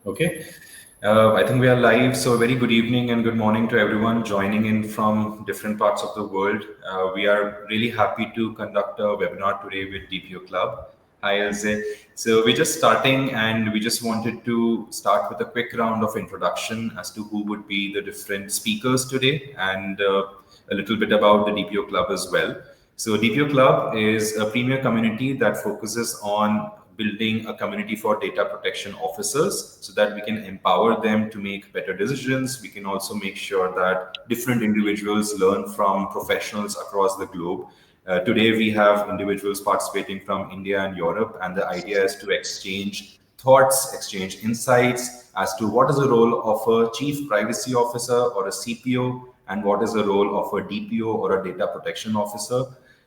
Okay. I think we are live. So, very good evening and good morning to everyone joining in from different parts of the world. We are really happy to conduct a webinar today with DPO Club. Hi, 𝗖𝗟𝗨. So, we're just starting and we just wanted to start with a quick round of introduction as to who would be the different speakers today and a little bit about the DPO Club as well. So, DPO Club is a premier community that focuses on building a community for data protection officers so that we can empower them to make better decisions. We can also make sure that different individuals learn from professionals across the globe. Today, we have individuals participating from India and Europe, and the idea is to exchange thoughts, exchange insights as to what is the role of a chief privacy officer or a CPO, and what is the role of a DPO or a data protection officer.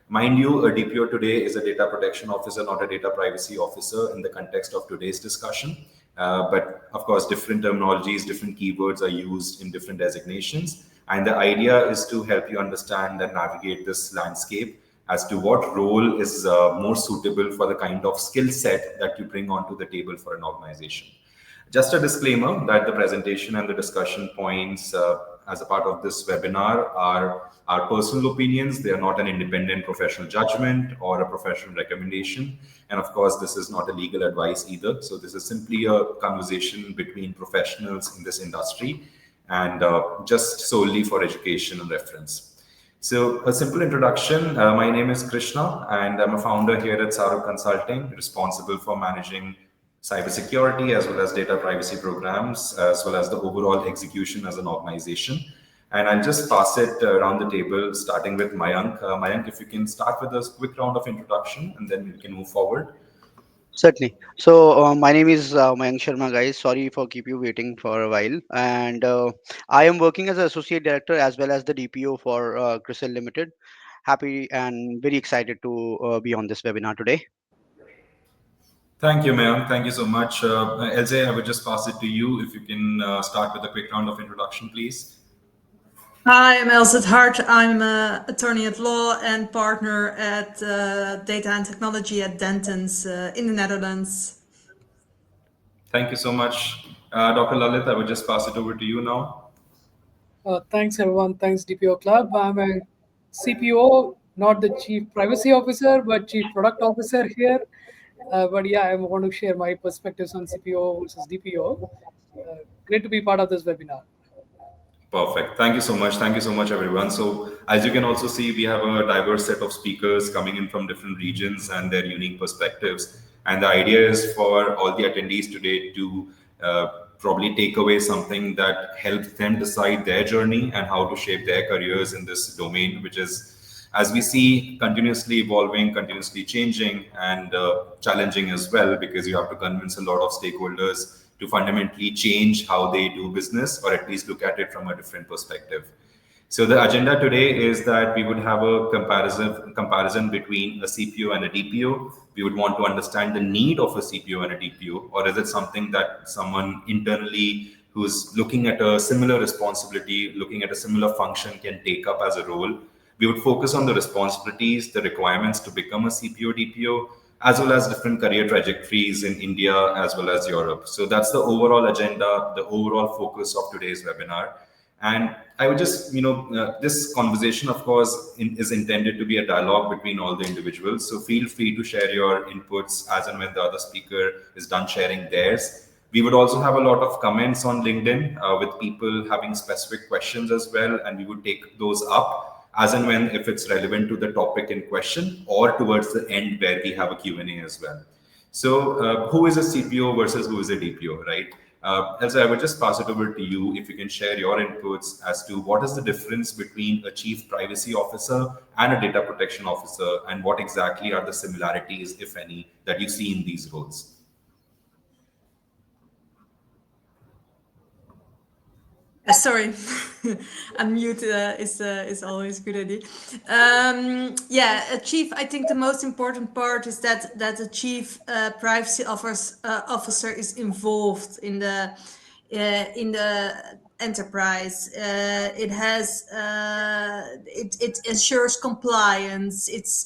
Mind you, a DPO today is a data protection officer, not a data privacy officer in the context of today's discussion. But of course, different terminologies, different keywords are used in different designations. And the idea is to help you understand and navigate this landscape as to what role is more suitable for the kind of skill set that you bring onto the table for an organization. Just a disclaimer that the presentation and the discussion points as a part of this webinar are our personal opinions. They are not an independent professional judgment or a professional recommendation. And of course, this is not a legal advice either. So this is simply a conversation between professionals in this industry and just solely for education and reference. So a simple introduction. My name is Krishna and I'm a founder here at 𝗖𝗟𝗨𝗕 Consulting, responsible for managing cybersecurity as well as data privacy programs, as well as the overall execution as an organization. And I'll just pass it around the table, starting with Mayank. Mayank, if you can start with a quick round of introduction, and then we can move forward. Certainly. So my name is 𝗖𝗟𝗨𝗕, guys. Sorry for keep you waiting for a while. And I am working as an associate director as well as the DPO for CPOs Limited. Happy and very excited to be on this webinar today. Thank you, Mayank. Thank you so much. 𝗖𝗟𝗨, I would just pass it to you. If you can start with a quick round of introduction, please. Hi, I'm 𝗖𝗟𝗨𝗕. I'm an attorney at law and partner at data and technology at Dentons in the Netherlands. Thank you so much. Dr. Lalit, I would just pass it over to you now. Thanks, everyone. Thanks, DPO Club. I'm a CPO, not the Chief Privacy Officer, but Chief Product Officer here. But yeah, I want to share my perspectives on CPO versus DPO. Great to be part of this webinar. Perfect. Thank you so much. Thank you so much, everyone. So as you can also see, we have a diverse set of speakers coming in from different regions and their unique perspectives. And the idea is for all the attendees today to probably take away something that helps them decide their journey and how to shape their careers in this domain, which is, as we see, continuously evolving, continuously changing, and challenging as well, because you have to convince a lot of stakeholders to fundamentally change how they do business, or at least look at it from a different perspective. So the agenda today is that we would have a comparison between a CPO and a DPO. We would want to understand the need of a CPO and a DPO, or is it something that someone internally who's looking at a similar responsibility, looking at a similar function can take up as a role. We would focus on the responsibilities, the requirements to become a CPO, DPO, as well as different career trajectories in India as well as Europe. So that's the overall agenda, the overall focus of today's webinar. And I would just, this conversation, of course, is intended to be a dialogue between all the individuals. So feel free to share your inputs as and when the other speaker is done sharing theirs. We would also have a lot of comments on LinkedIn with people having specific questions as well, and we would take those up as and when, if it's relevant to the topic in question, or towards the end where we have a Q&A as well. So who is a CPO versus who is a DPO, right? Else, I would just pass it over to you if you can share your inputs as to what is the difference between a chief privacy officer and a data protection officer, and what exactly are the similarities, if any, that you see in these roles. Sorry, unmute is always a good idea. Yeah, a chief. I think the most important part is that a chief privacy officer is involved in the enterprise. It ensures compliance. It's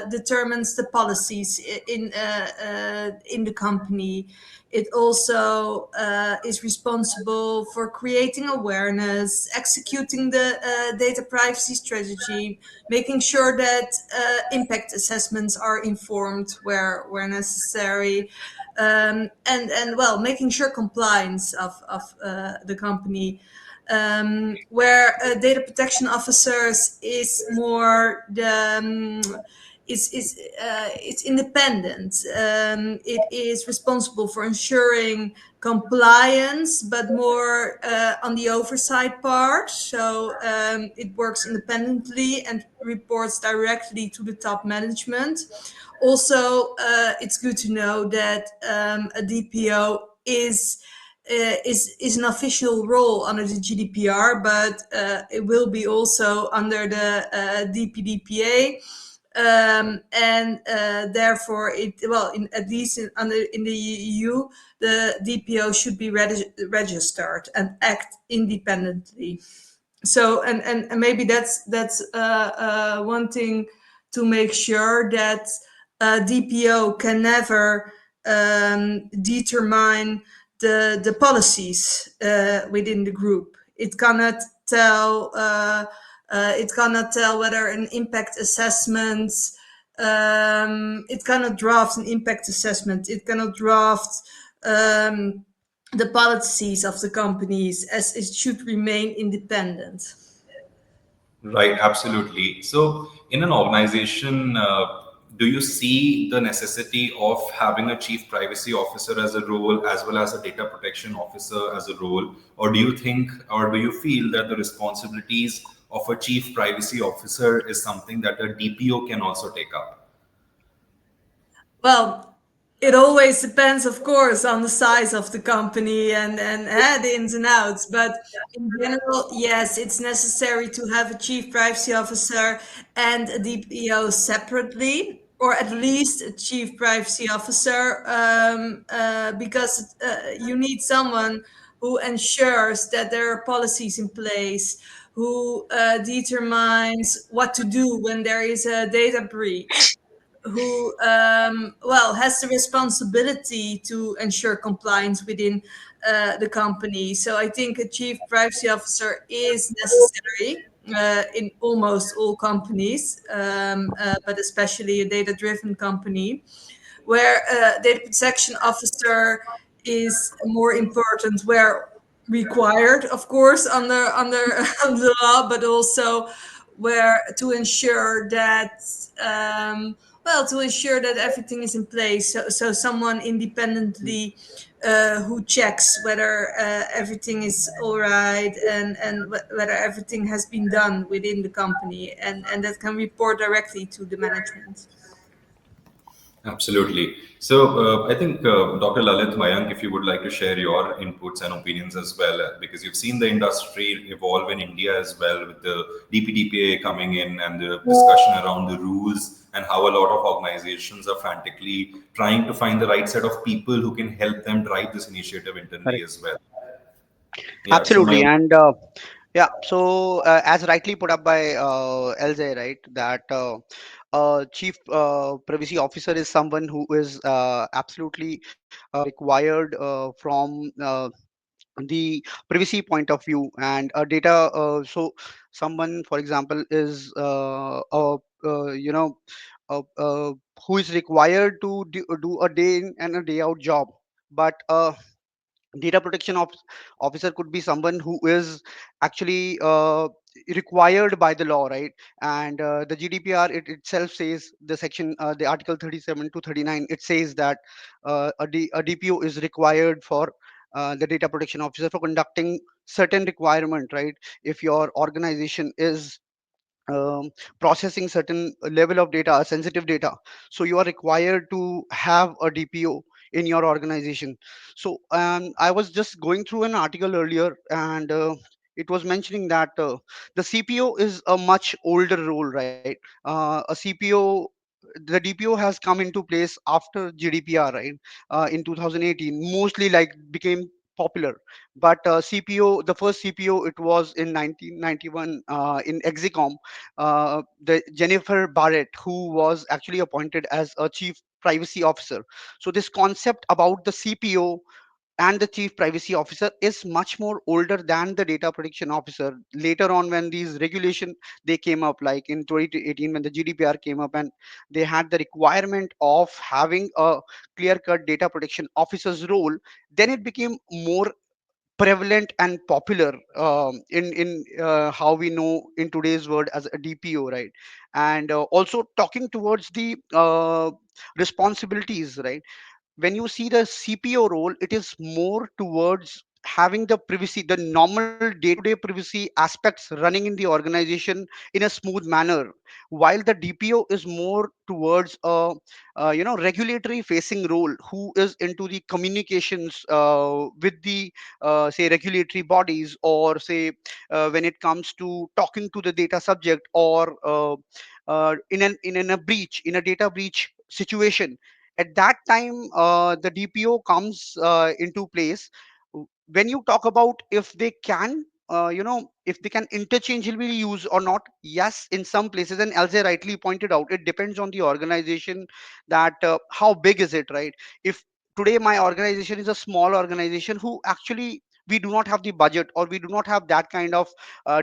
determines the policies in the company. It also is responsible for creating awareness, executing the data privacy strategy, making sure that impact assessments are informed where necessary, and well, making sure compliance of the company. Where data protection officers is more the it's independent. It is responsible for ensuring compliance, but more on the oversight part. So it works independently and reports directly to the top management. Also, it's good to know that a DPO is an official role under the GDPR, but it will be also under the DPDPA. And therefore, at least in the EU, the DPO should be registered and act independently. So, and maybe that's one thing to make sure that DPO can never determine the policies within the group. It cannot tell. It cannot tell whether an impact assessment. It cannot draft an impact assessment. It cannot draft the policies of the companies, as it should remain independent. Right, absolutely. So, in an organization, do you see the necessity of having a chief privacy officer as a role, as well as a data protection officer as a role? Or do you think, or do you feel that the responsibilities of a chief privacy officer is something that a DPO can also take up? Well, it always depends, of course, on the size of the company and the ins and outs. But in general, yes, it's necessary to have a chief privacy officer and a DPO separately, or at least a chief privacy officer, because you need someone who ensures that there are policies in place, who determines what to do when there is a data breach, who well, has the responsibility to ensure compliance within the company. So I think a chief privacy officer is necessary in almost all companies, but especially a data-driven company, where data protection officer is more important, where required, of course, under under the law, but also where to ensure that well, to ensure that everything is in place. So someone independently who checks whether everything is all right, and whether everything has been done within the company, and that can report directly to the management. Absolutely. So I think Dr. Lalit Mayank, if you would like to share your inputs and opinions as well, because you've seen the industry evolve in India as well, with the DPDPA coming in and the discussion around the rules, and how a lot of organizations are frantically trying to find the right set of people who can help them drive this initiative internally Correct. as well. Yeah. So Absolutely. my And yeah, so as rightly put up by LJ, right, that chief privacy officer is someone who is absolutely required from the privacy point of view and data. So someone, for example, is you know who is required to do a day in and a day out job, but data protection officer could be someone who is actually required by the law, right? And the GDPR, it itself says, the section, the article 37 to 39, it says that a DPO is required for the data protection officer for conducting certain requirement, right? If your organization is um, processing certain level of data, sensitive data, so you are required to have a DPO in your organization. So I was just going through an article earlier, and it was mentioning that the CPO is a much older role, right? A CPO, the DPO has come into place after GDPR, right? In 2018, mostly like became popular. But CPO, the first CPO, it was in 1991 in 𝗲𝗄𝗃, the Jennifer Barrett, who was actually appointed as a chief privacy officer. So this concept about the CPO and the chief privacy officer is much more older than the data protection officer. Later on, when these regulation they came up, like in 2018 when the GDPR came up, and they had the requirement of having a clear cut data protection officer's role, then it became more prevalent and popular in how we know in today's world as a DPO, right? And also talking towards the responsibilities, right? When you see the CPO role, it is more towards having the privacy, the normal day-to-day privacy aspects running in the organization in a smooth manner, while the DPO is more towards a regulatory facing role, who is into the communications with the say regulatory bodies, or say when it comes to talking to the data subject, or in a breach, in a data breach situation. At that time the DPO comes into place. When you talk about if they can if they can interchangeably use or not, yes, in some places, and Elze rightly pointed out, it depends on the organization, that how big is it, right? If today my organization is a small organization who actually we do not have the budget, or we do not have that kind of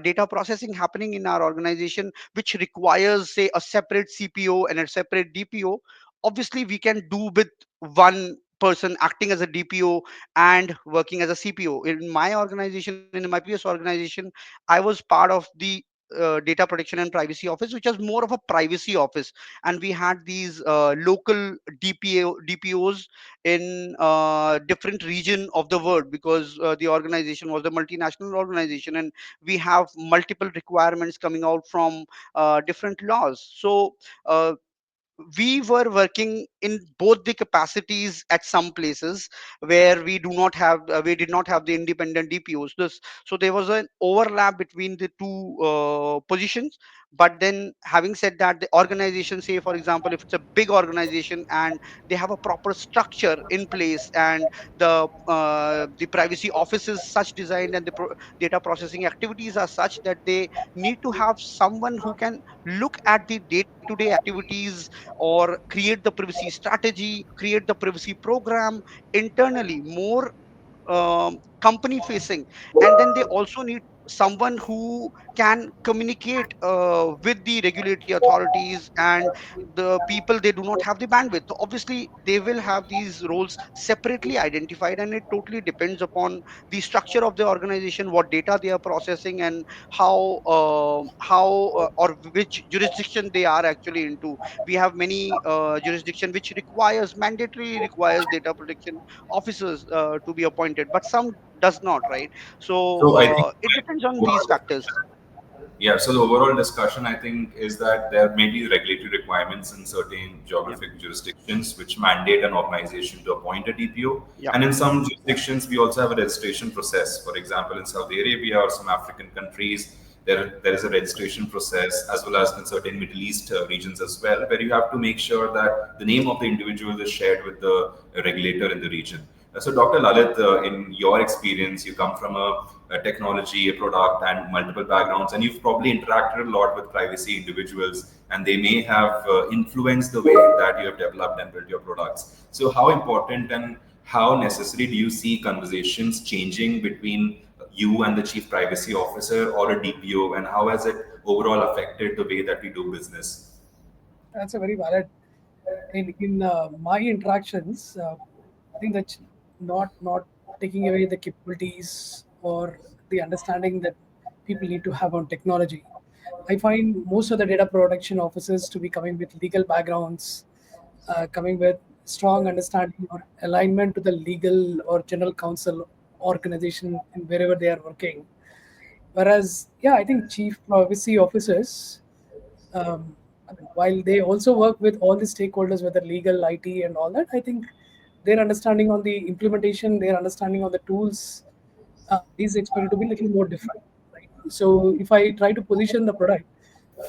data processing happening in our organization, which requires say a separate CPO and a separate DPO, obviously we can do with one person acting as a DPO and working as a CPO. In my organization, in my previous organization, I was part of the data protection and privacy office, which was more of a privacy office, and we had these local DPOs in different region of the world, because the organization was a multinational organization, and we have multiple requirements coming out from different laws. So we were working in both the capacities at some places where we did not have the independent DPOs. So there was an overlap between the two positions. But then, having said that, the organization, say for example, if it's a big organization and they have a proper structure in place, and the privacy office is such designed, and the data processing activities are such that they need to have someone who can look at the day-to-day activities, or create the privacy strategy, create the privacy program internally, more company facing. And then they also need someone who can communicate with the regulatory authorities and the people. They do not have the bandwidth, so obviously they will have these roles separately identified, and it totally depends upon the structure of the organization, what data they are processing, and how or which jurisdiction they are actually into. We have many jurisdiction which mandatory requires data protection officers to be appointed, but some does not, right? So So I think it depends on these factors. yeah, so the overall discussion, I think, is that there may be regulatory requirements in certain Yeah, geographic jurisdictions which mandate an organization to appoint a DPO. yeah, And in some jurisdictions, we also have a registration process. For example, in Saudi Arabia or some African countries, there is a registration process, as well as in certain Middle East regions as well, where you have to make sure that the name of the individual is shared with the regulator in the region. So, Dr. Lalit, in your experience, you come from a technology, a product, and multiple backgrounds, and you've probably interacted a lot with privacy individuals, and they may have influenced the way that you have developed and built your products. So, how important and how necessary do you see conversations changing between you and the chief privacy officer or a DPO, and how has it overall affected the way that we do business? That's a very valid. In my interactions, I think that not taking away the capabilities or the understanding that people need to have on technology. I find most of the data protection officers to be coming with legal backgrounds, coming with strong understanding or alignment to the legal or general counsel organization in wherever they are working. Whereas, yeah, I think chief privacy officers, I mean, while they also work with all the stakeholders, whether legal, IT, and all that, I think their understanding on the implementation, their understanding on the tools is expected to be a little more different. Right? So, if I try to position the product,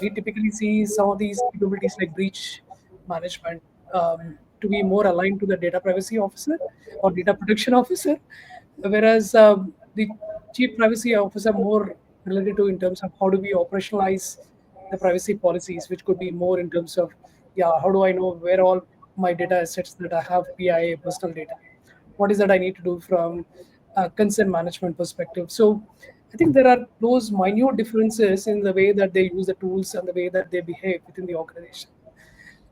we typically see some of these capabilities like breach management to be more aligned to the data privacy officer or data protection officer. whereas the chief privacy officer more related to in terms of how do we operationalize the privacy policies, which could be more in terms of, yeah, how do I know where all my data assets that I have, PIA, personal data, what is that I need to do from a consent management perspective. So I think there are those minute differences in the way that they use the tools and the way that they behave within the organization.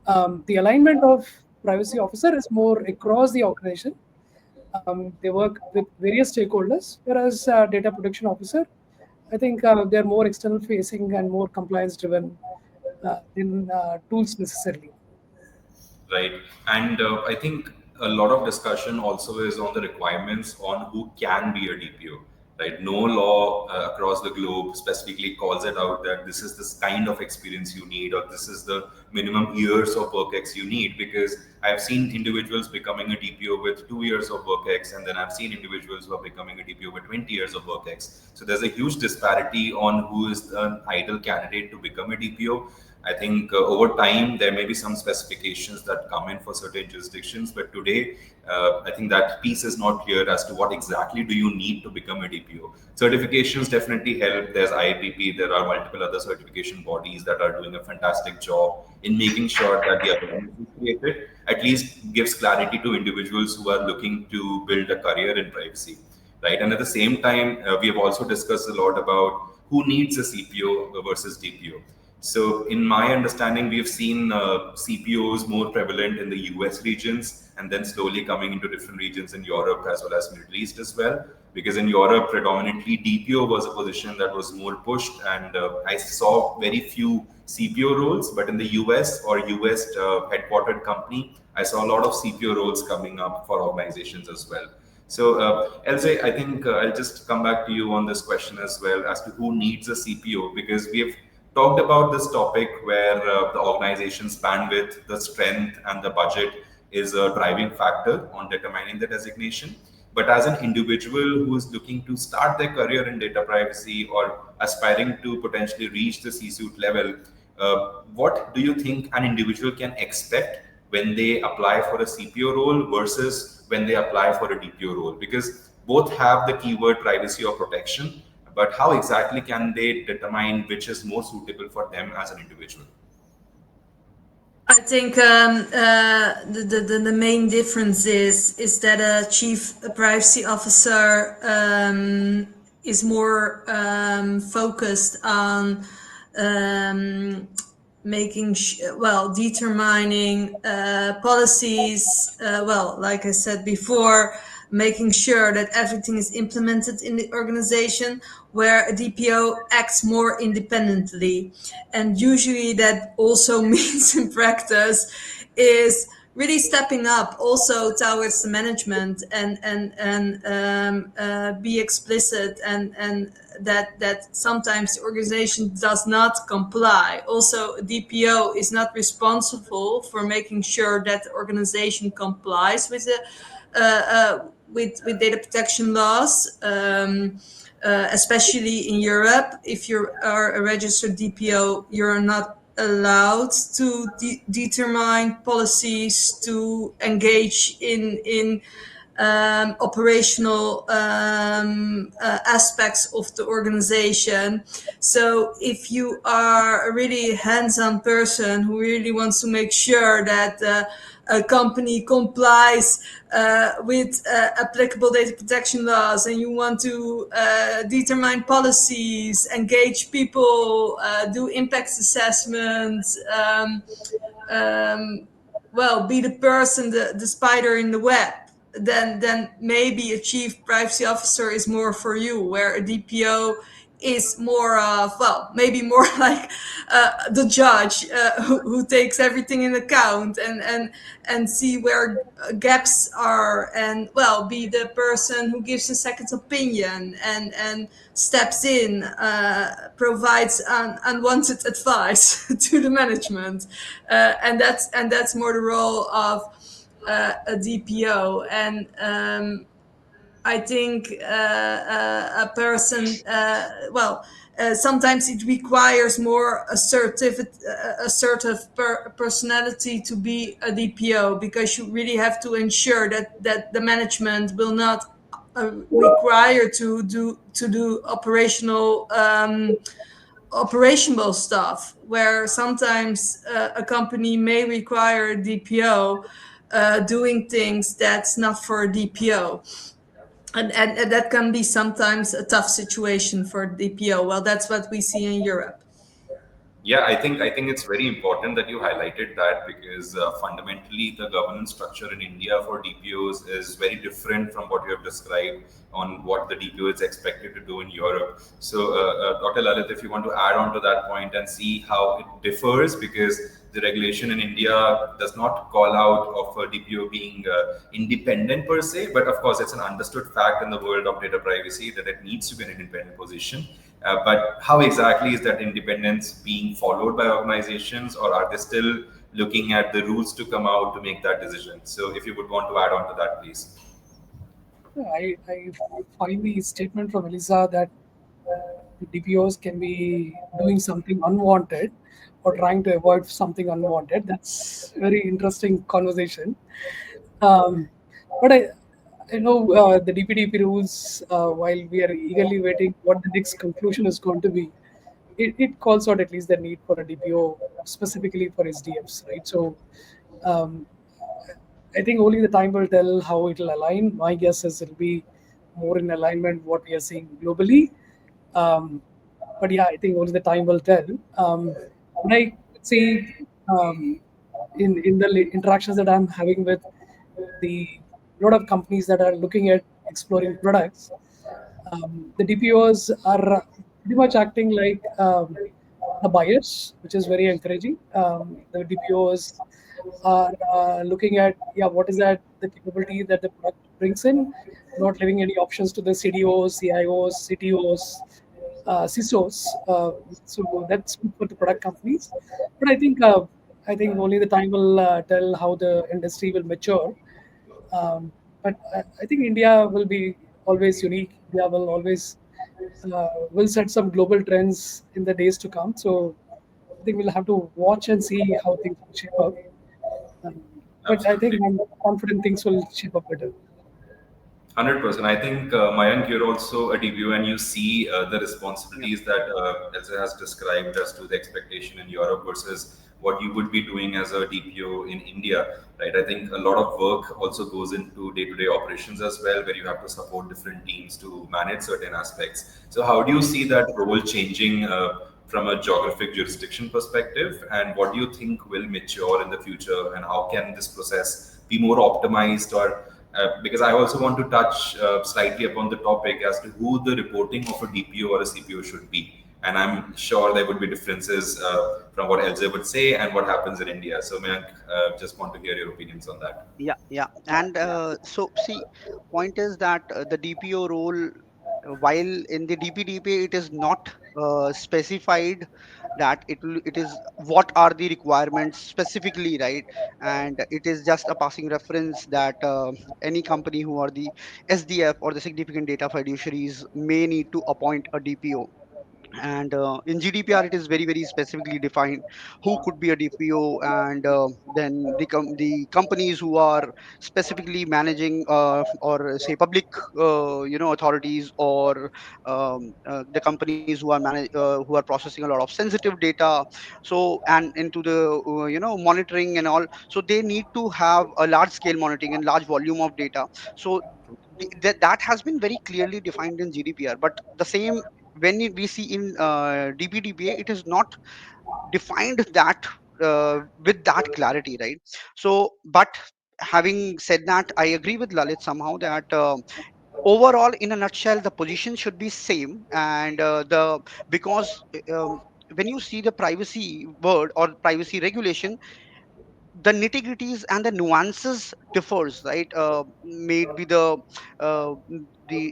The alignment of privacy officer is more across the organization. They work with various stakeholders, whereas data protection officer, I think they're more external facing and more compliance driven in tools necessarily. Right. And I think a lot of discussion also is on the requirements on who can be a DPO. Right. No law across the globe specifically calls it out that this is this kind of experience you need, or this is the minimum years of work ex you need. Because I've seen individuals becoming a DPO with 2 years of work ex, and then I've seen individuals who are becoming a DPO with 20 years of work ex. So there's a huge disparity on who is an ideal candidate to become a DPO. I think over time there may be some specifications that come in for certain jurisdictions, but today I think that piece is not clear as to what exactly do you need to become a DPO. Certifications definitely help. There's IPP, there are multiple other certification bodies that are doing a fantastic job in making sure that the awareness is created, at least gives clarity to individuals who are looking to build a career in privacy. Right. And at the same time, we have also discussed a lot about who needs a CPO versus DPO. So, in my understanding, we have seen CPOs more prevalent in the US regions, and then slowly coming into different regions in Europe as well as Middle East as well. Because in Europe, predominantly DPO was a position that was more pushed, and I saw very few CPO roles. But in the US or US headquartered company, I saw a lot of CPO roles coming up for organizations as well. So, Elze, I think I'll just come back to you on this question as well as to who needs a CPO, because we have talked about this topic where the organization's bandwidth, the strength, and the budget is a driving factor on determining the designation. But as an individual who is looking to start their career in data privacy or aspiring to potentially reach the C-suite level, what do you think an individual can expect when they apply for a CPO role versus when they apply for a DPO role? Because both have the keyword privacy or protection, but how exactly can they determine which is more suitable for them as an individual? I think the main difference is that a chief privacy officer is more focused on determining policies. Like I said before, making sure that everything is implemented in the organization, where a DPO acts more independently. And usually that also means in practice is really stepping up also towards the management and be explicit and that sometimes the organization does not comply. Also, a DPO is not responsible for making sure that the organization complies with the with data protection laws. Especially in Europe, if you are a registered DPO, you're not allowed to determine policies, to engage in operational aspects of the organization. So if you are a really hands-on person who really wants to make sure that a company complies with applicable data protection laws, and you want to determine policies, engage people, do impact assessments, be the person, the spider in the web, then maybe a chief privacy officer is more for you, where a DPO is more of, maybe more like the judge who takes everything in account and see where gaps are, and be the person who gives a second opinion and steps in, provides unwanted advice to the management, and that's more the role of a DPO. And I think a person, sometimes it requires more assertive personality to be a DPO, because you really have to ensure that the management will not required to do operational stuff, where sometimes a company may require a DPO doing things that's not for a DPO. And that can be sometimes a tough situation for DPO. Well, that's what we see in Europe. Yeah, I think it's very important that you highlighted that, because fundamentally the governance structure in India for DPOs is very different from what you have described on what the DPO is expected to do in Europe. So, Dr. Lalit, if you want to add on to that point and see how it differs, because the regulation in India does not call out of a DPO being independent per se, but of course it's an understood fact in the world of data privacy that it needs to be an independent position. But how exactly is that independence being followed by organizations, or are they still looking at the rules to come out to make that decision? So, if you would want to add on to that, please. I find the statement from Elisa that DPOs can be doing something unwanted or trying to avoid something unwanted. That's very interesting conversation. Um, but I know the DPDP rules, while we are eagerly waiting what the next conclusion is going to be, it calls out at least the need for a DPO specifically for SDFs, right? So um, I think only the time will tell how it will align. My guess is it'll be more in alignment what we are seeing globally. Um, but yeah, I think only the time will tell. When I see um, in the interactions that I'm having with the lot of companies that are looking at exploring products, the DPOs are pretty much acting like the buyers, which is very encouraging. The DPOs are looking at, yeah, what is that the capability that the product brings in, not leaving any options to the CDOs, CIOs, CTOs, CISOs. So that's good for the product companies. But I think only the time will tell how the industry will mature. But I think India will be always unique. India will set some global trends in the days to come. So I think we'll have to watch and see how things will shape up. Um, but I think Absolutely. I'm confident things will shape up better. 100%. I think, Mayank, you're also a DPO, and you see the Yeah. responsibilities that Elsa has described as to the expectation in Europe versus what you would be doing as a DPO in India, right? I think a lot of work also goes into day-to-day operations as well, where you have to support different teams to manage certain aspects. So, how do you see that role changing from a geographic jurisdiction perspective, and what do you think will mature in the future, and how can this process be more optimized, or because I also want to touch slightly upon the topic as to who the reporting of a DPO or a CPO should be. And I'm sure there would be differences from what Elze would say and what happens in India. So, Mayank, just want to hear your opinions on that. Yeah, yeah. And so, see, point is that the DPO role, while in the DPDPA, it is not specified that it is what are the requirements specifically, right? And it is just a passing reference that any company who are the SDF or the significant data fiduciaries may need to appoint a DPO. And in GDPR it is very very specifically defined who could be a DPO. And then the companies who are specifically managing or say public authorities, or the companies who are processing a lot of sensitive data, so and into the monitoring and all, so they need to have a large scale monitoring and large volume of data. So that has been very clearly defined in GDPR. But the same when we see in DPDPA, it is not defined that with that clarity, right? So, but having said that, I agree with Lalit somehow that overall, in a nutshell, the position should be same. And the because when you see the privacy word or privacy regulation, the nitty-gritties and the nuances differs, right? Maybe the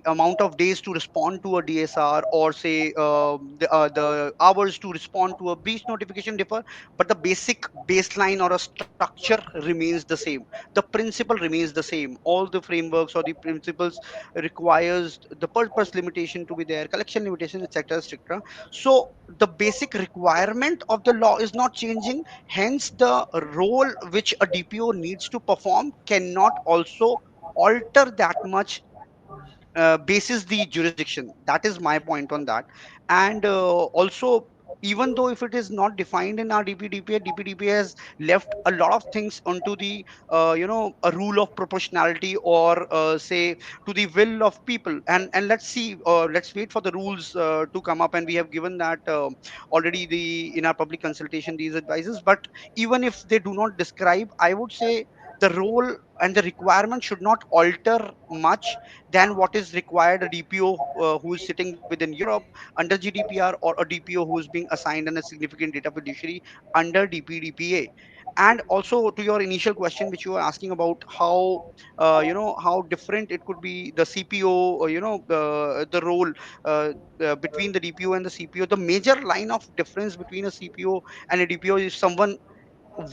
amount of days to respond to a DSR, or say the hours to respond to a breach notification differ, but the basic baseline or a structure remains the same. The principle remains the same. All the frameworks or the principles requires the purpose limitation to be there, collection limitation, etc., etc. So the basic requirement of the law is not changing. Hence, the role which a DPO needs to perform cannot also alter that much basis the jurisdiction. That is my point on that. And also, even though if it is not defined in our DPDPA has left a lot of things onto the a rule of proportionality, or say to the will of people. And let's see, let's wait for the rules to come up, and we have given that already the in our public consultation these advices. But even if they do not describe, I would say the role and the requirement should not alter much than what is required a DPO who is sitting within Europe under GDPR, or a DPO who is being assigned in a significant data fiduciary under DPDPA. And also, to your initial question which you were asking about how how different it could be, the CPO, or the role between the DPO and the CPO. The major line of difference between a CPO and a DPO is someone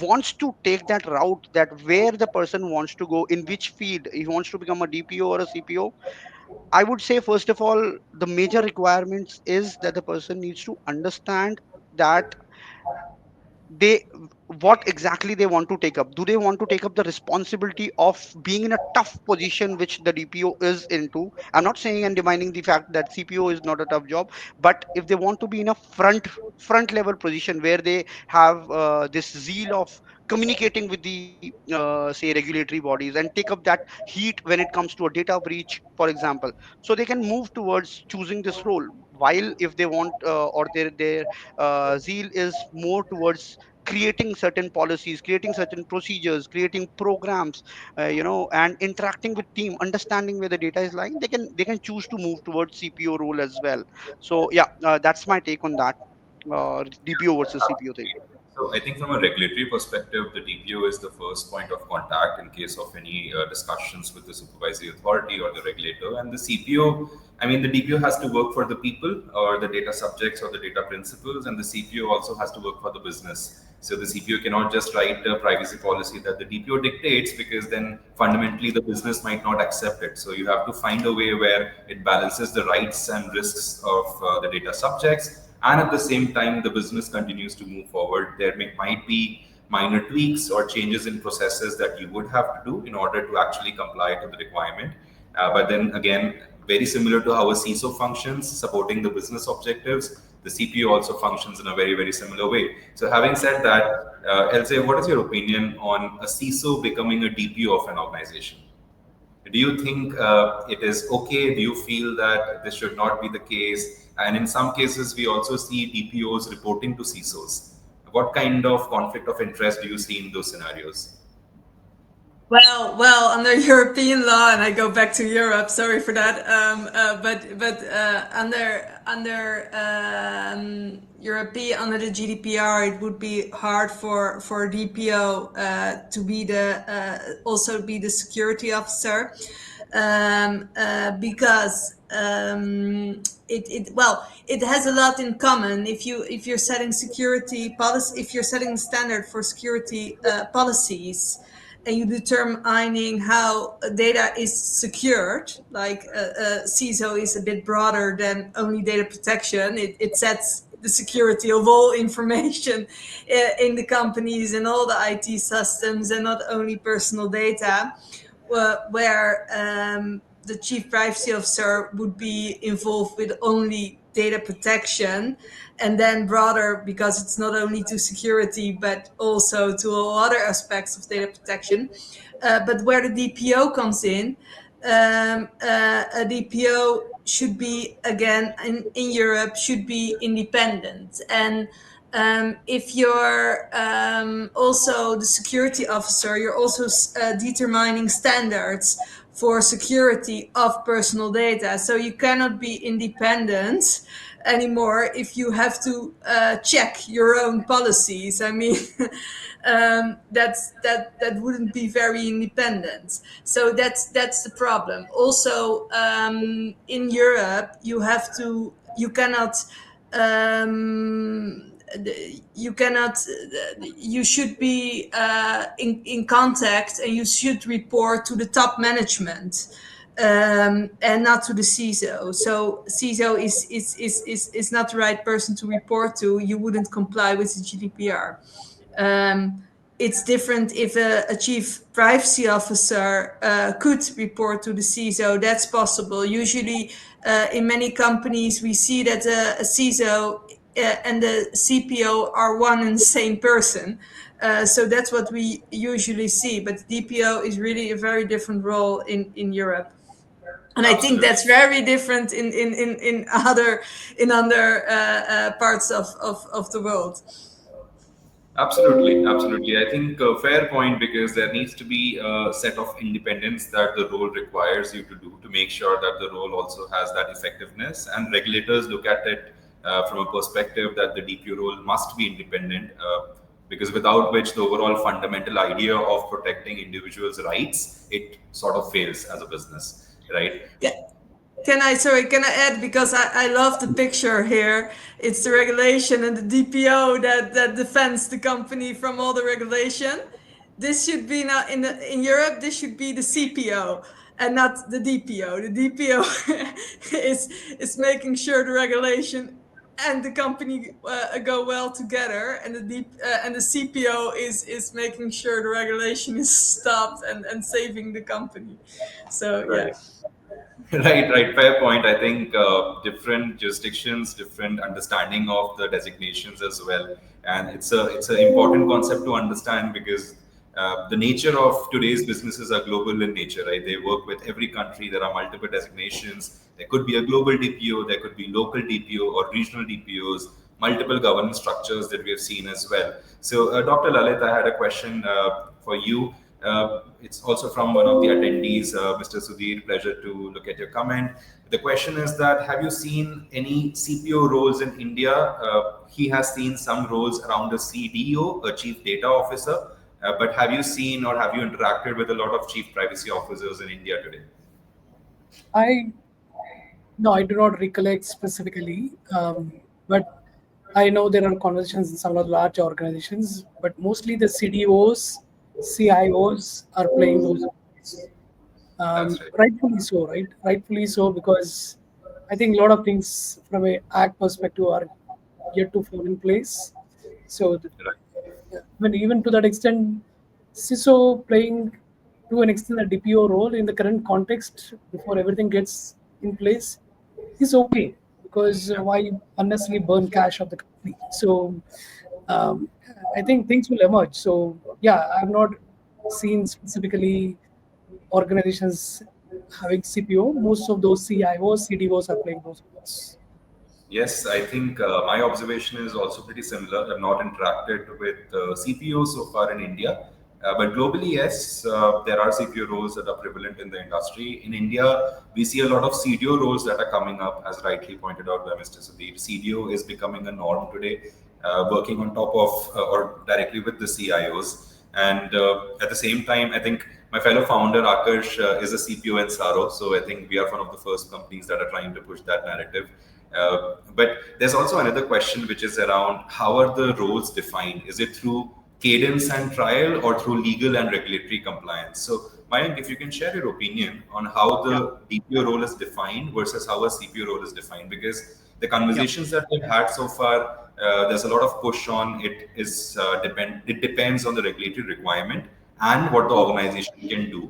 wants to take that route, that where the person wants to go, in which field he wants to become, a DPO or a CPO. I would say, first of all, the major requirements is that the person needs to understand that they what exactly they want to take up. Do they want to take up the responsibility of being in a tough position which the DPO is into? I'm not saying and demanding the fact that CPO is not a tough job, but if they want to be in a front level position where they have this zeal of communicating with the say regulatory bodies, and take up that heat when it comes to a data breach, for example, so they can move towards choosing this role. While if they want or their zeal is more towards creating certain policies, creating certain procedures, creating programs, and interacting with team, understanding where the data is lying, they can choose to move towards CPO role as well. So yeah, that's my take on that, DPO versus CPO thing. So I think from a regulatory perspective, the DPO is the first point of contact in case of any discussions with the supervisory authority or the regulator. And the CPO, I mean, the DPO has to work for the people or the data subjects or the data principals, and the CPO also has to work for the business. So the CPO cannot just write a privacy policy that the DPO dictates, because then fundamentally the business might not accept it. So you have to find a way where it balances the rights and risks of the data subjects, and at the same time the business continues to move forward. There might be minor tweaks or changes in processes that you would have to do in order to actually comply to the requirement. But then again, very similar to how a CISO functions, supporting the business objectives, the CPO also functions in a very, very similar way. So having said that, 𝗖𝗟𝗨, what is your opinion on a CISO becoming a DPO of an organization? Do you think it is okay? Do you feel that this should not be the case? And in some cases, we also see DPOs reporting to CISOs. What kind of conflict of interest do you see in those scenarios? Well, under European law, and I go back to Europe. Sorry for that. But under European, under the GDPR, it would be hard for DPO to be the also be the security officer, because it has a lot in common. If you're setting security policy, if you're setting standard for security policies, and you determining how data is secured, like CISO is a bit broader than only data protection. It sets the security of all information in the companies and all the IT systems, and not only personal data, where the chief privacy officer would be involved with only data protection, and then broader, because it's not only to security but also to all other aspects of data protection. But where the DPO comes in, a DPO should be, again, in Europe, should be independent. And if you're also the security officer, you're also determining standards for security of personal data. So you cannot be independent anymore if you have to check your own policies. I mean, that wouldn't be very independent. So that's the problem. Also, in Europe, you cannot. You cannot. You should be in contact, and you should report to the top management, and not to the CISO. So CISO is not the right person to report to. You wouldn't comply with the GDPR. Um, it's different if a chief privacy officer could report to the CISO. That's possible. Usually, in many companies, we see that a CISO and the CPO are one and the same person. So that's what we usually see. But DPO is really a very different role in Europe. And I think Absolutely. that's very different in other parts of the world. Absolutely, absolutely. I think a fair point, because there needs to be a set of independence that the role requires you to do to make sure that the role also has that effectiveness. And regulators look at it from a perspective that the DPO role must be independent, because without which the overall fundamental idea of protecting individuals' rights, it sort of fails as a business, right? Yeah. Can I add, because I love the picture here. It's the regulation and the DPO that defends the company from all the regulation. This should be now in Europe. This should be the CPO and not the DPO. The DPO is making sure the regulation and the company go well together, and the CPO is making sure the regulation is stopped and saving the company. So yeah. Right. Right, right. Fair point. I think different jurisdictions, different understanding of the designations as well, and it's an important concept to understand, because the nature of today's businesses are global in nature, right? They work with every country. There are multiple designations. There could be a global DPO, there could be local DPO or regional DPOs, multiple governance structures that we have seen as well. So, Dr. Lalit, I had a question for you. It's also from one of the attendees, Mr. Sudhir. Pleasure to look at your comment. The question is that, have you seen any CPO roles in India? He has seen some roles around a CDO, a Chief Data Officer. But have you seen or have you interacted with a lot of Chief Privacy Officers in India today? I No, I do not recollect specifically, but I know there are conversations in some of the large organizations, but mostly the CDOs, CIOs are playing those roles. That's right. Rightfully so, right? Rightfully so, because I think a lot of things from a act perspective are yet to fall in place. So, Right. even to that extent, CISO playing to an extent a DPO role in the current context before everything gets in place is okay, because Yeah. why unnecessarily burn cash of the company? So um, I think things will emerge. So yeah, I've not seen specifically organizations having CPO. Most of those CIOs, CDOs are playing those roles. Yes, I think my observation is also pretty similar. I've not interacted with CPO so far in India, but globally, yes, there are CPO roles that are prevalent in the industry. In India, we see a lot of CDO roles that are coming up, as rightly pointed out by Mr. Sudeep. CDO is becoming a norm today, working on top of or directly with the CIOs. And at the same time, I think my fellow founder Akash is a CPO in Saro, so I think we are one of the first companies that are trying to push that narrative. But there's also another question, which is around how are the roles defined? Is it through cadence and trial or through legal and regulatory compliance? So, Mayank, if you can share your opinion on how Yeah, the DPO role is defined versus how a CPO role is defined, because the yeah. conversations that we've had so far, there's a lot of push on it. It depends on the regulatory requirement and what the organization can do.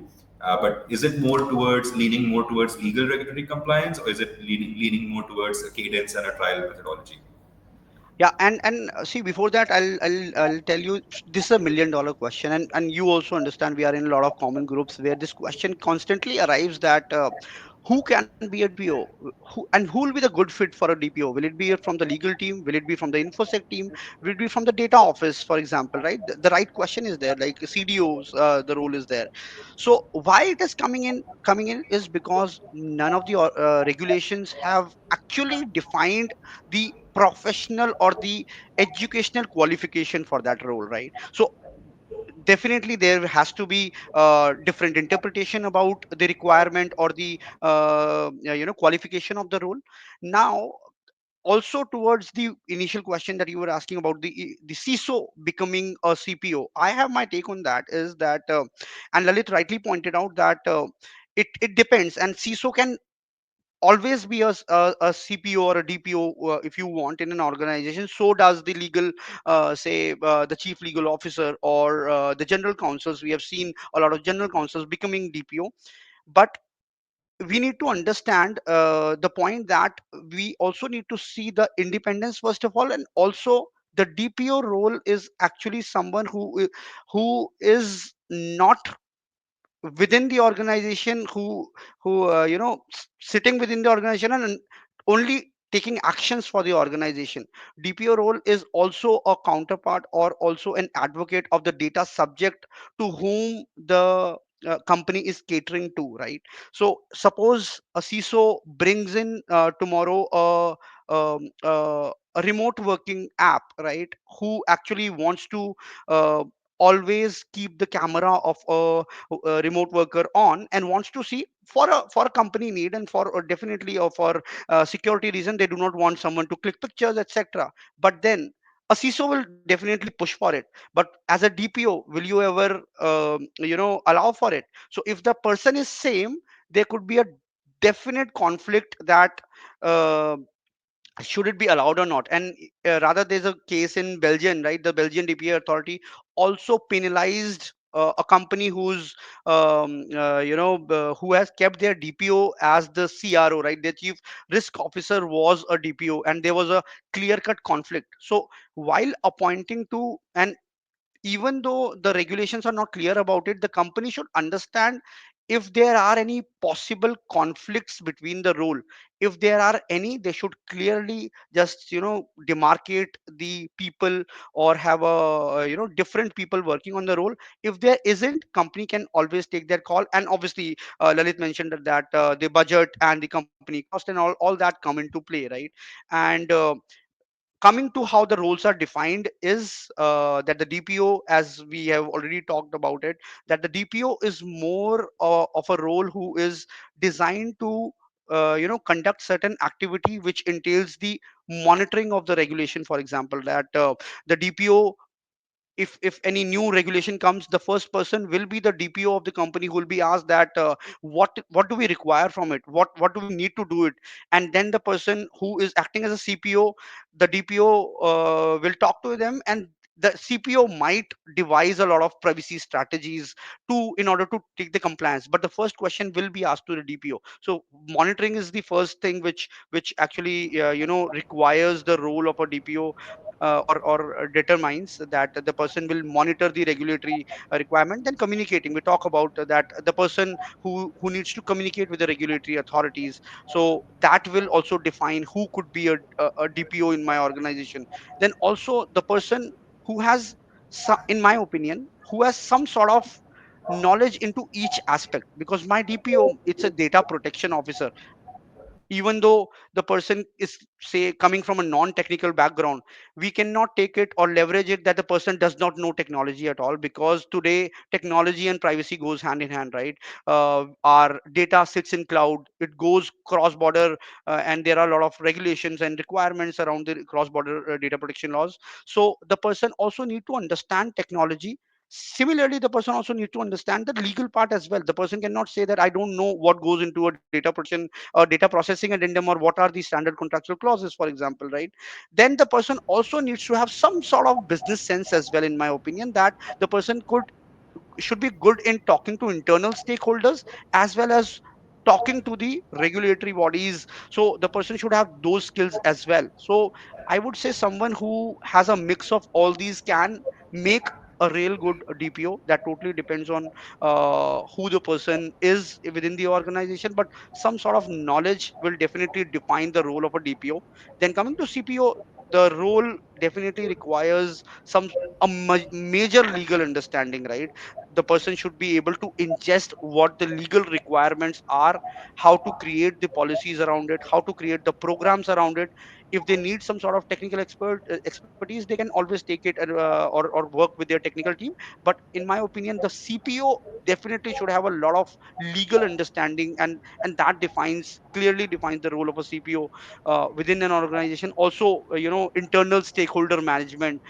But is it more towards leaning more towards legal regulatory compliance, or is it leaning more towards a cadence and a trial methodology? Yeah, and see, before that, I'll tell you, this is $1 million question, and you also understand we are in a lot of common groups where this question constantly arrives that who can be a DPO, who will be the good fit for a DPO? Will it be from the legal team? Will it be from the infosec team? Will it be from the data office, for example? Right, the right question is there, like CDOs, the role is there. So why it is coming in is because none of the regulations have actually defined the professional or the educational qualification for that role, right? So definitely there has to be different interpretation about the requirement or the qualification of the role. Now, also towards the initial question that you were asking about the CISO becoming a CPO, I have my take on that, is that and Lalit rightly pointed out that it depends, and CISO can always be a CPO or a DPO, if you want, in an organization. So does the legal, say, the chief legal officer, or the general counsels. We have seen a lot of general counsels becoming DPO. But we need to understand the point that we also need to see the independence first of all, and also the DPO role is actually someone who is not within the organization, who sitting within the organization and only taking actions for the organization. DPO role is also a counterpart or also an advocate of the data subject to whom the company is catering to, right? So suppose a CISO brings in tomorrow a remote working app, right, who actually wants to uh, always keep the camera of a remote worker on, and wants to see for a company need, and for definitely, or for security reason, they do not want someone to click pictures, etc. But then a CISO will definitely push for it. But as a DPO, will you ever allow for it? So if the person is same, there could be a definite conflict that uh, should it be allowed or not. And rather, there's a case in Belgium, right? The Belgian DPA authority also penalized a company who has kept their DPO as the CRO, right? Their chief risk officer was a DPO, and there was a clear cut conflict. So while appointing to, and even though the regulations are not clear about it, the company should understand if there are any possible conflicts between the role. If there are any, they should clearly just demarcate the people, or have different people working on the role. If there isn't, company can always take their call. And obviously, Lalit mentioned that the budget and the company cost and all that come into play, right? And coming to how the roles are defined is that the DPO, as we have already talked about it, that the DPO is more of a role who is designed to conduct certain activity which entails the monitoring of the regulation. For example, that the DPO, if any new regulation comes, the first person will be the DPO of the company, who will be asked that what do we require from it, what do we need to do it. And then the person who is acting as a CPO, the DPO will talk to them, and the CPO might devise a lot of privacy strategies to in order to take the compliance. But the first question will be asked to the DPO. So monitoring is the first thing which actually requires the role of a DPO, or determines that the person will monitor the regulatory requirement. Then communicating, we talk about that the person who needs to communicate with the regulatory authorities. So that will also define who could be a DPO in my organization. Then also the person who has in my opinion, who has some sort of knowledge into each aspect, because my DPO, it's a data protection officer. Even though the person is, say, coming from a non-technical background, we cannot take it or leverage it that the person does not know technology at all, because today technology and privacy goes hand in hand, right? Our data sits in cloud, it goes cross border, and there are a lot of regulations and requirements around the cross border data protection laws. So the person also need to understand technology. Similarly, the person also need to understand the legal part as well. The person cannot say that I don't know what goes into a data protection or data processing addendum, or what are the standard contractual clauses, for example, right? Then the person also needs to have some sort of business sense as well, in my opinion, that the person should be good in talking to internal stakeholders, as well as talking to the regulatory bodies. So the person should have those skills as well. So I would say someone who has a mix of all these can make a real good DPO. That totally depends on who the person is within the organization, but some sort of knowledge will definitely define the role of a DPO. Then coming to CPO, the role definitely requires major legal understanding, right? The person should be able to ingest what the legal requirements are, how to create the policies around it, how to create the programs around it. If they need some sort of technical expertise, they can always take it, or work with their technical team. But in my opinion, the CPO definitely should have a lot of legal understanding, and that defines clearly defines the role of a CPO within an organization. Also internal stakeholder management,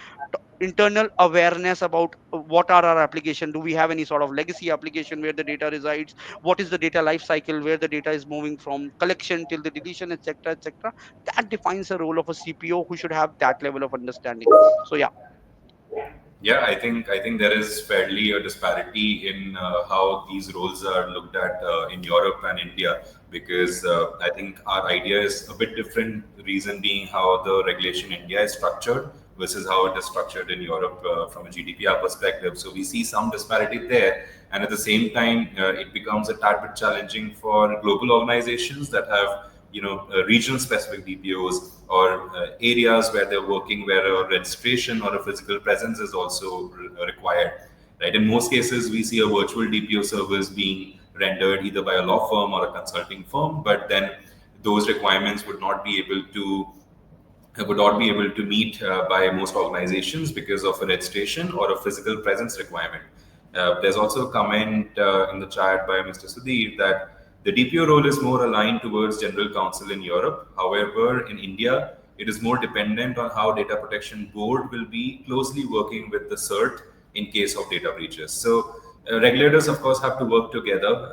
internal awareness about what are our application. Do we have any sort of legacy application where the data resides? What is the data life cycle, where the data is moving from collection till the deletion, etc., etc.? That defines the role of a CPO who should have that level of understanding. So yeah. Yeah, I think there is fairly a disparity in how these roles are looked at in Europe and India, because I think our idea is a bit different. The reason being how the regulation in India is structured versus how it is structured in Europe from a GDPR perspective. So we see some disparity there, and at the same time, it becomes a tad bit challenging for global organizations that have regional specific DPOs, or areas where they're working where a registration or a physical presence is also required. Right. In most cases, we see a virtual DPO service being rendered either by a law firm or a consulting firm, but then those requirements would not be able to meet by most organizations because of a registration or a physical presence requirement. There's also a comment in the chat by Mr. Sudeep that the DPO role is more aligned towards general counsel in Europe. However, in India, it is more dependent on how Data Protection Board will be closely working with the CERT in case of data breaches. So regulators, of course, have to work together.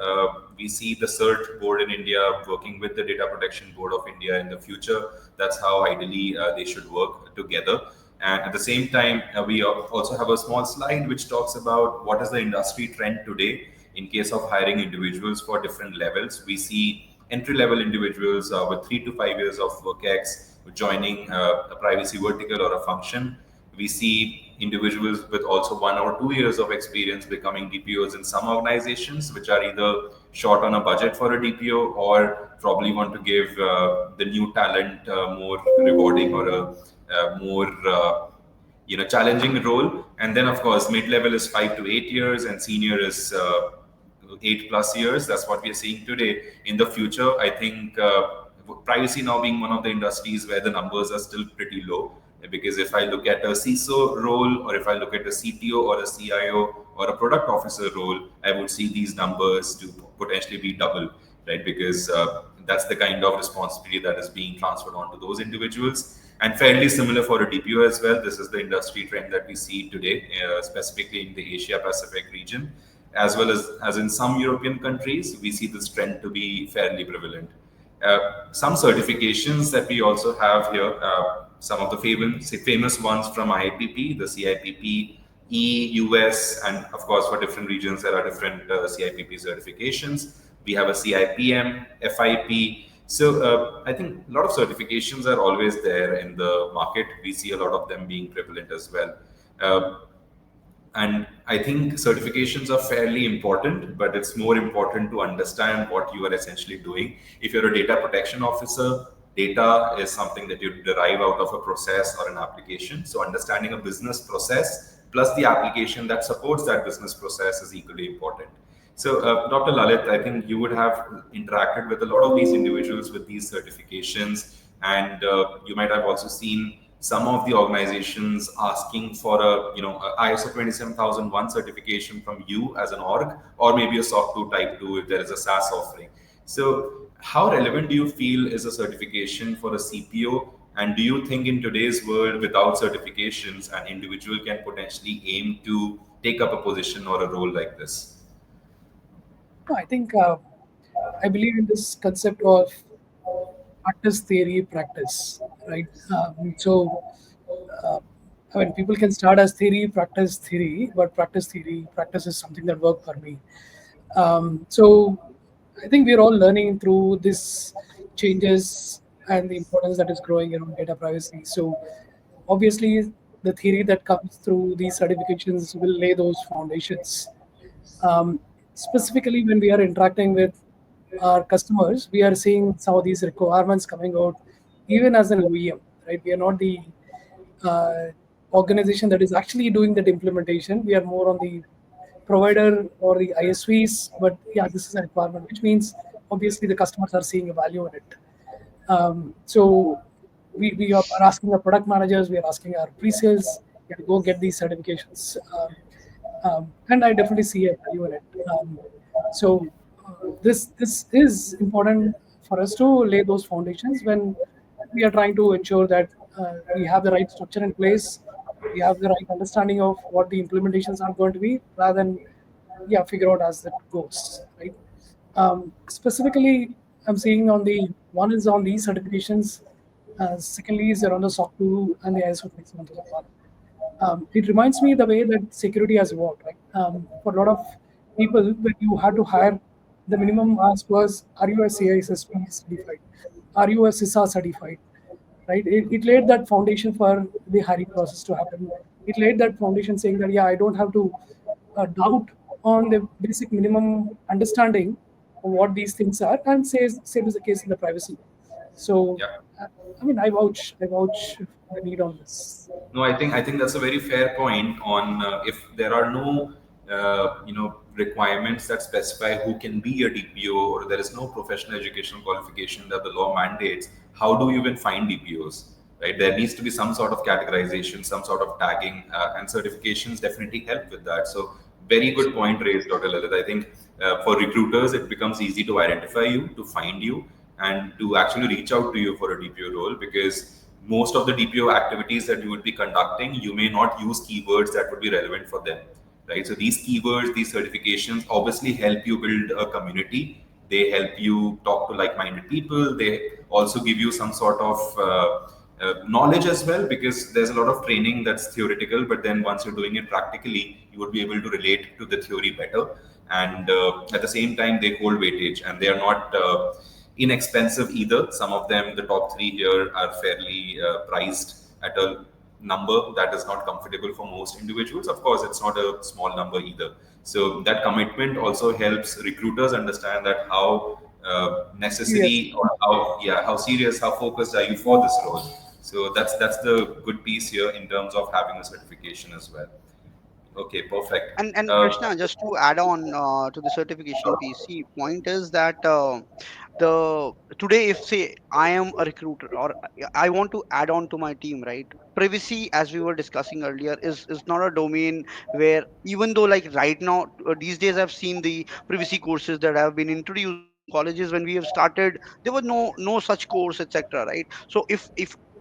We see the CERT board in India working with the Data Protection Board of India in the future. That's how ideally they should work together. And at the same time, we also have a small slide which talks about what is the industry trend today in case of hiring individuals for different levels. We see entry-level individuals with 3 to 5 years of work ex joining a privacy vertical or a function. We see individuals with also 1 or 2 years of experience becoming DPOs in some organizations, which are either short on a budget for a DPO or probably want to give the new talent more rewarding or a more challenging role. And then of course mid-level is 5 to 8 years and senior is 8+ years. That's what we are seeing today. In the future, I think privacy now being one of the industries where the numbers are still pretty low, because if I look at a CISO role, or if I look at a CTO or a CIO or a product officer role, I would see these numbers to potentially be double, right? Because that's the kind of responsibility that is being transferred onto those individuals. And fairly similar for a DPO as well. This is the industry trend that we see today, specifically in the Asia Pacific region, as well as in some European countries. We see this trend to be fairly prevalent. Some certifications that we also have here, some of the famous ones from IIPP, the CIPP, US, and of course for different regions there are different CIPP certifications. We have a CIPM, FIP. So I think a lot of certifications are always there in the market. We see a lot of them being prevalent as well. And I think certifications are fairly important, but it's more important to understand what you are essentially doing. If you're a data protection officer, data is something that you derive out of a process or an application. So understanding a business process plus the application that supports that business process is equally important. So Dr. Lalit, I think you would have interacted with a lot of these individuals with these certifications, and you might have also seen some of the organizations asking for a ISO 27001 certification from you as an org, or maybe a SOC 2 Type 2 if there is a SaaS offering. So how relevant do you feel is a certification for a CPO? And do you think in today's world, without certifications, an individual can potentially aim to take up a position or a role like this? I think I believe in this concept of practice, theory, practice, right? I mean, people can start as practice theory, but practice is something that worked for me. So I think we're all learning through this changes and the importance that is growing around data privacy. So obviously, the theory that comes through these certifications will lay those foundations. Specifically, when we are interacting with our customers, we are seeing some of these requirements coming out, even as an OEM, right? We are not the organization that is actually doing that implementation. We are more on the provider or the ISVs, but yeah, this is a requirement, which means obviously the customers are seeing a value in it. So we are asking our product managers, we are asking our pre-sales to go get these certifications. And I definitely see a value in it. So this is important for us to lay those foundations when we are trying to ensure that we have the right structure in place we have the right understanding of what the implementations are going to be, rather than figure out as it goes, right? Specifically, I'm seeing on the one is on these certifications, secondly is around the SOC 2 and the ISO 27001. It reminds me the way that security has evolved, right? For a lot of people, when you had to hire, the minimum ask was, are you a CISSP certified? Are you a CISA certified? Right? It laid that foundation for the hiring process to happen. It laid that foundation saying that, I don't have to doubt on the basic minimum understanding of what these things are, and same is the case in the privacy. So, Yeah. uh, I vouch the need on this. No, I think that's a very fair point on if there are no requirements that specify who can be a DPO, or there is no professional educational qualification that the law mandates. How do you even find DPOs? Right? There needs to be some sort of categorization, some sort of tagging, and certifications definitely help with that. So very good point raised, Dr. Lalit. I think for recruiters, it becomes easy to identify you, to find you, and to actually reach out to you for a DPO role, because most of the DPO activities that you would be conducting, you may not use keywords that would be relevant for them, right? So these keywords, these certifications obviously help you build a community. They help you talk to like-minded people. They also give you some sort of knowledge as well, because there's a lot of training that's theoretical, but then once you're doing it practically, you would be able to relate to the theory better. And at the same time, they hold weightage, and they are not inexpensive either. Some of them, the top three here, are fairly priced at a number that is not comfortable for most individuals. Of course, it's not a small number either. So that commitment also helps recruiters understand that how Yes. necessary, or how serious, how focused are you for this role. So that's the good piece here in terms of having a certification as well. Okay, perfect. And Krishna, just to add on to the certification piece, see, point is that the today, if say I am a recruiter, or I want to add on to my team, right? Privacy, as we were discussing earlier, is not a domain where, even though like right now these days I've seen the privacy courses that have been introduced in colleges. When we have started, there was no such course, etc., right? So if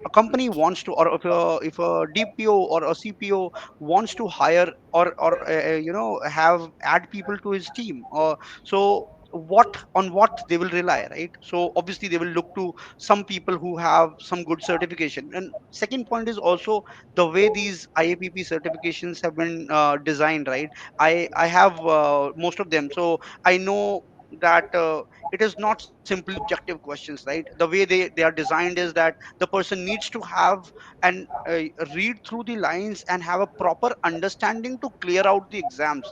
a company wants to, or if a DPO or a CPO wants to hire, or have add people to his team, so what they will rely, right? So obviously they will look to some people who have some good certification. And second point is also the way these IAPP certifications have been designed, right? I have most of them, so I know that it is not simply objective questions, right? The way they are designed is that the person needs to have and read through the lines and have a proper understanding to clear out the exams.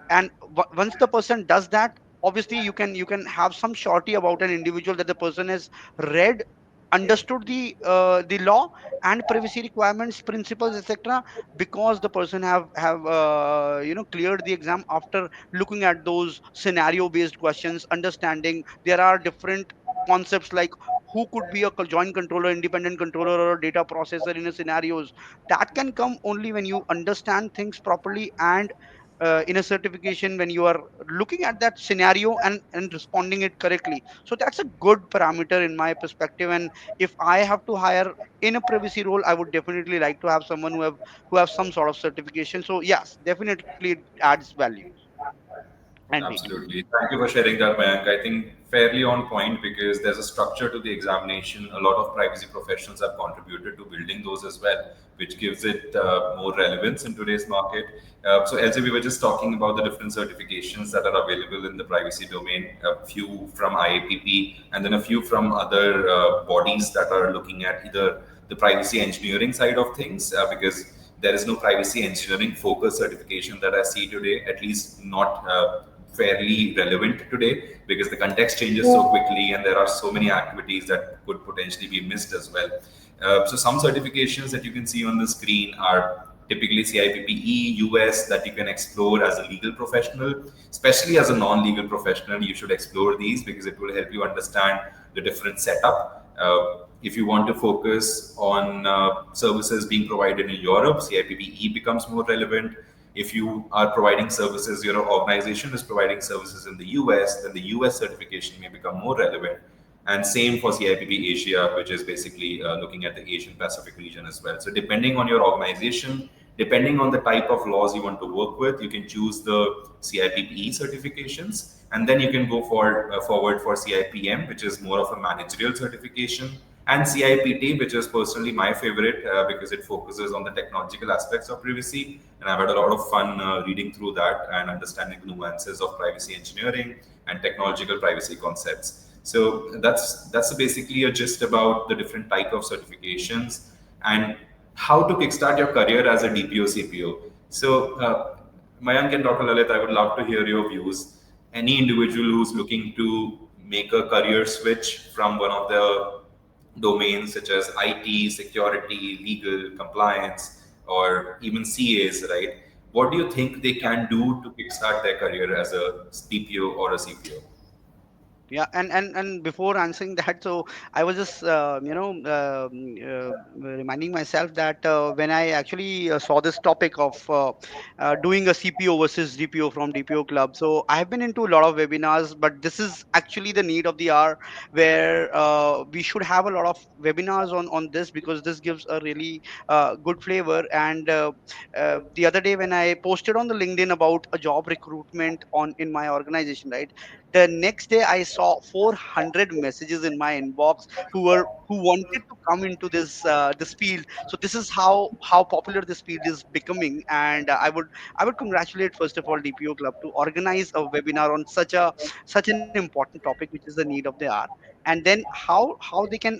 And once the person does that, obviously you can have some surety about an individual, that the person has read, understood the law and privacy requirements, principles, etc., because the person have cleared the exam after looking at those scenario based questions, understanding there are different concepts like who could be a joint controller, independent controller, or a data processor in a scenarios. That can come only when you understand things properly, and in a certification, when you are looking at that scenario and responding it correctly. So that's a good parameter in my perspective. And if I have to hire in a privacy role, I would definitely like to have someone who have some sort of certification. So yes, definitely it adds value and weight. Absolutely. Thank you for sharing that, Mayank. I think fairly on point, because there's a structure to the examination. A lot of privacy professionals have contributed to building those as well, which gives it more relevance in today's market. So, Elsie, we were just talking about the different certifications that are available in the privacy domain, a few from IAPP, and then a few from other bodies that are looking at either the privacy engineering side of things, because there is no privacy engineering focus certification that I see today, at least not fairly relevant today, because the context changes so quickly and there are so many activities that could potentially be missed as well. So some certifications that you can see on the screen are typically CIPPE, US, that you can explore as a legal professional. Especially as a non-legal professional, you should explore these, because it will help you understand the different setup. If you want to focus on services being provided in Europe, CIPPE becomes more relevant. If you are providing services, your organization is providing services in the US, then the US certification may become more relevant. And same for CIPP Asia, which is basically looking at the Asian Pacific region as well. So depending on your organization, depending on the type of laws you want to work with, you can choose the CIPP certifications, and then you can go forward for CIPM, which is more of a managerial certification, and CIPT, which is personally my favorite because it focuses on the technological aspects of privacy. And I've had a lot of fun reading through that and understanding the nuances of privacy engineering and technological privacy concepts. So that's basically a gist about the different type of certifications and how to kickstart your career as a DPO CPO. So Mayank and Dr. Lalit, I would love to hear your views. Any individual who's looking to make a career switch from one of the domains such as IT, security, legal, compliance, or even CAs, right? What do you think they can do to kickstart their career as a DPO or a CPO? Yeah, and before answering that, so I was just reminding myself that when I actually saw this topic of doing a CPO versus DPO from DPO Club, so I have been into a lot of webinars, but this is actually the need of the hour, where we should have a lot of webinars on this, because this gives a really good flavor. And the other day when I posted on the LinkedIn about a job recruitment on in my organization, right, the next day I saw 400 messages in my inbox who wanted to come into this field. So this is how popular this field is becoming. And I would congratulate first of all DPO Club to organize a webinar on such an important topic, which is the need of the hour. And then how they can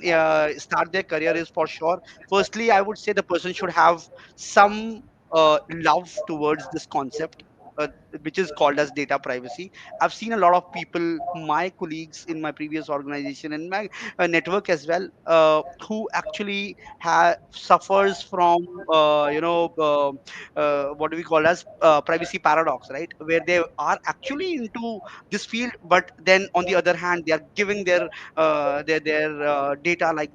start their career is, for sure, firstly I would say the person should have some love towards this concept, uh, which is called as data privacy. I've seen a lot of people, my colleagues in my previous organization and my network as well, who actually suffers from what do we call as privacy paradox, right? Where they are actually into this field, but then on the other hand, they are giving their data, like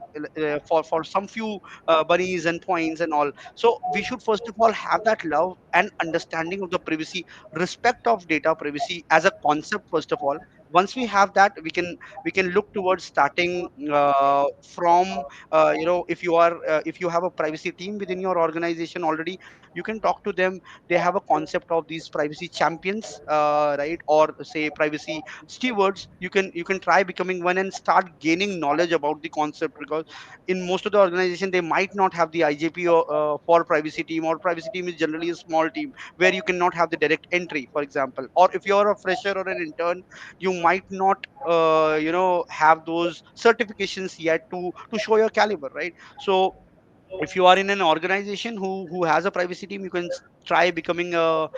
for some few bunnies and points and all. So we should first of all have that love and understanding of the privacy, respect of data privacy as a concept. First of all, once we have that, we can look towards starting from if you have a privacy team within your organization already, you can talk to them. They have a concept of these privacy champions, right, or say privacy stewards. You can try becoming one and start gaining knowledge about the concept, because in most of the organization they might not have the IJP for privacy team, or privacy team is generally a small team where you cannot have the direct entry, for example. Or if you're a fresher or an intern, you might not have those certifications yet to show your caliber, right? So if you are in an organization who has a privacy team, you can try becoming a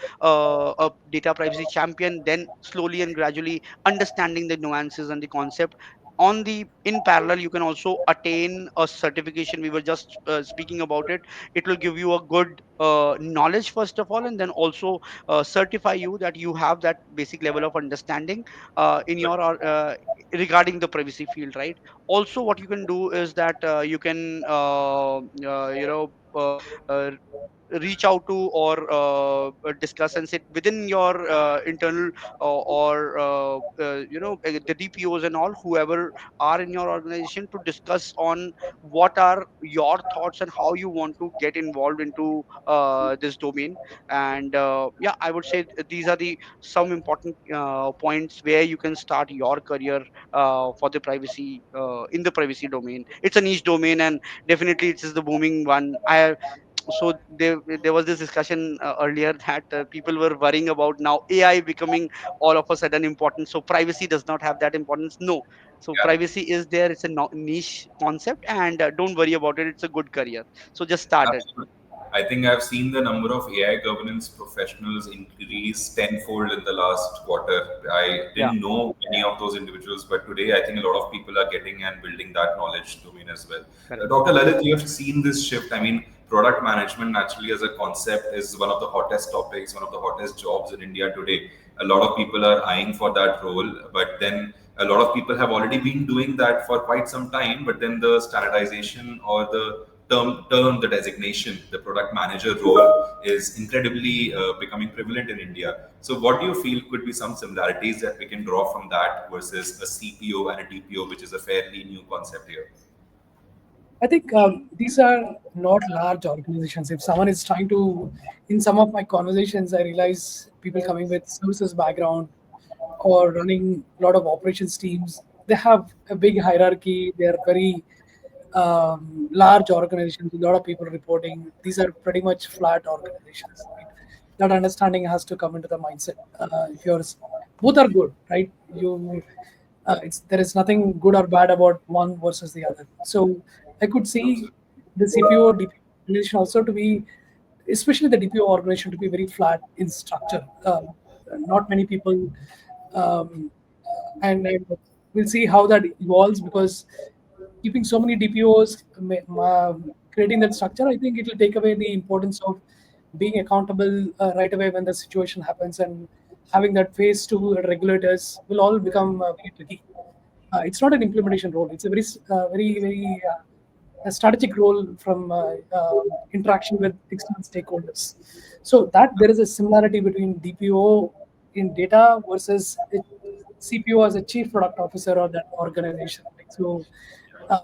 data privacy champion, then slowly and gradually understanding the nuances and the concept. On the in parallel, you can also attain a certification. We were just speaking about it. It will give you a good knowledge first of all, and then also certify you that you have that basic level of understanding in your regarding the privacy field, right? Also, what you can do is that you can uh, reach out to, or discuss and sit within your internal or the DPOs and all, whoever are in your organization, to discuss on what are your thoughts and how you want to get involved into this domain. And yeah, I would say these are the some important points where you can start your career for the privacy in the privacy domain. It's a niche domain, and definitely it is the booming one. So there was this discussion earlier that people were worrying about now AI becoming all of a sudden important, so privacy does not have that importance. No, so Yeah, privacy is there. It's a niche concept, and don't worry about it. It's a good career, so just start it. absolutely. I think I've seen the number of AI governance professionals increase tenfold in the last quarter. I Yeah, didn't know many of those individuals, but today I think a lot of people are getting and building that knowledge domain as well. correct. Dr. Lalit, you have seen this shift. I mean, product management naturally as a concept is one of the hottest topics, one of the hottest jobs in India today. A lot of people are eyeing for that role, but then a lot of people have already been doing that for quite some time, but then the standardization or the term, the designation, the product manager role is incredibly becoming prevalent in India. So what do you feel could be some similarities that we can draw from that versus a CPO and a DPO, which is a fairly new concept here? I think these are not large organizations. If someone is trying to, in some of my conversations, I realize people coming with services background or running a lot of operations teams, they have a big hierarchy. They are very large organizations, a lot of people reporting. These are pretty much flat organizations. Right? That understanding has to come into the mindset. If yours, both are good, right? There is nothing good or bad about one versus the other. So I could see the CPO DPO organization also to be, especially the DPO organization, to be very flat in structure. Not many people, um, and we'll see how that evolves, because keeping so many DPOs, creating that structure, I think it will take away the importance of being accountable right away when the situation happens, and having that face to regulators will all become very tricky. It's not an implementation role. It's a very a strategic role from interaction with external stakeholders. So that there is a similarity between DPO in data versus a CPO as a chief product officer of that organization. Right? So I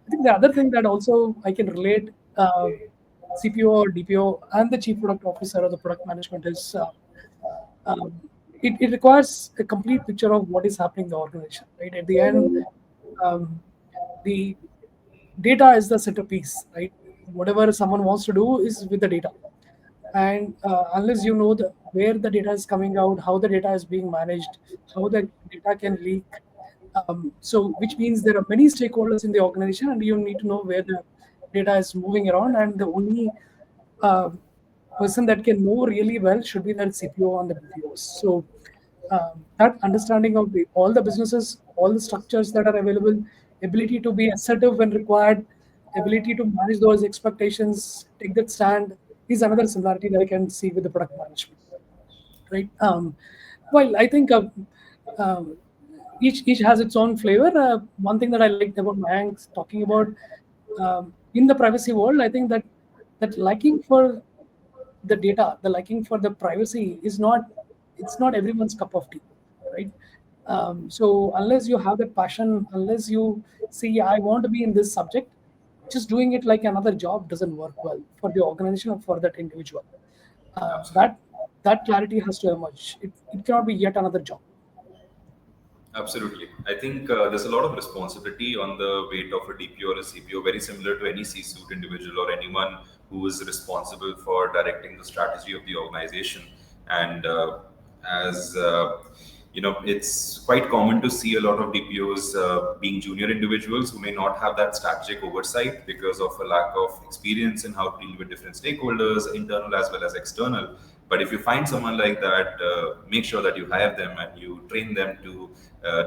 think the other thing that also I can relate CPO or DPO and the chief product officer or the product management is um, it requires a complete picture of what is happening in the organization. Right at the end, um, the data is the centerpiece. Right, whatever someone wants to do is with the data, and unless you know where the data is coming out, how the data is being managed, how the data can leak, so which means there are many stakeholders in the organization, and you need to know where the data is moving around, and the only uh, person that can know really well should be the CPO and the BPOs. So that understanding of all the businesses, all the structures that are available, ability to be assertive when required, ability to manage those expectations, take that stand, is another similarity that I can see with the product management. Right. Well, I think um, each has its own flavor. One thing that I liked about Mayank talking about, in the privacy world, I think that liking for the data, the liking for the privacy is not, it's not everyone's cup of tea, right? So unless you have that passion, unless you see I want to be in this subject, just doing it like another job doesn't work well for the organization or for that individual. uh, Absolutely. that that clarity has to emerge. It cannot be yet another job. Absolutely. I think there's a lot of responsibility on the weight of a DPO or a CPO, very similar to any C-suite individual or anyone who is responsible for directing the strategy of the organization. And as it's quite common to see a lot of DPOs being junior individuals who may not have that strategic oversight because of a lack of experience in how to deal with different stakeholders, internal as well as external. But if you find someone like that, make sure that you hire them and you train them to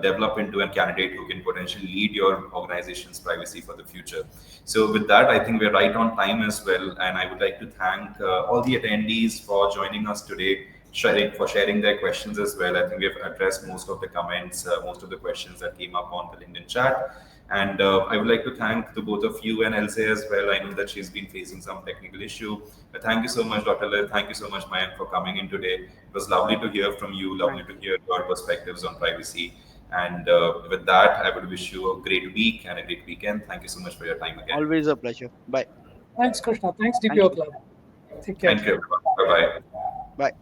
develop into a candidate who can potentially lead your organization's privacy for the future. So, with that, I think we're right on time as well. And I would like to thank all the attendees for joining us today, sharing their questions as well. I think we've addressed most of the comments, most of the questions that came up on the LinkedIn chat. And I would like to thank the both of you and 𝗖𝗟𝗨 as well. I know that she's been facing some technical issue. But thank you so much, Dr. Lal. Thank you so much, Mayank, for coming in today. It was lovely to hear from you, lovely to hear your perspectives on privacy. And with that, I would wish you a great week and a great weekend. Thank you so much for your time again. Always a pleasure. Bye. Thanks, Krishna. Thanks, Thank DPO you. Club. Take care. Thank you, everyone. Bye bye. Bye.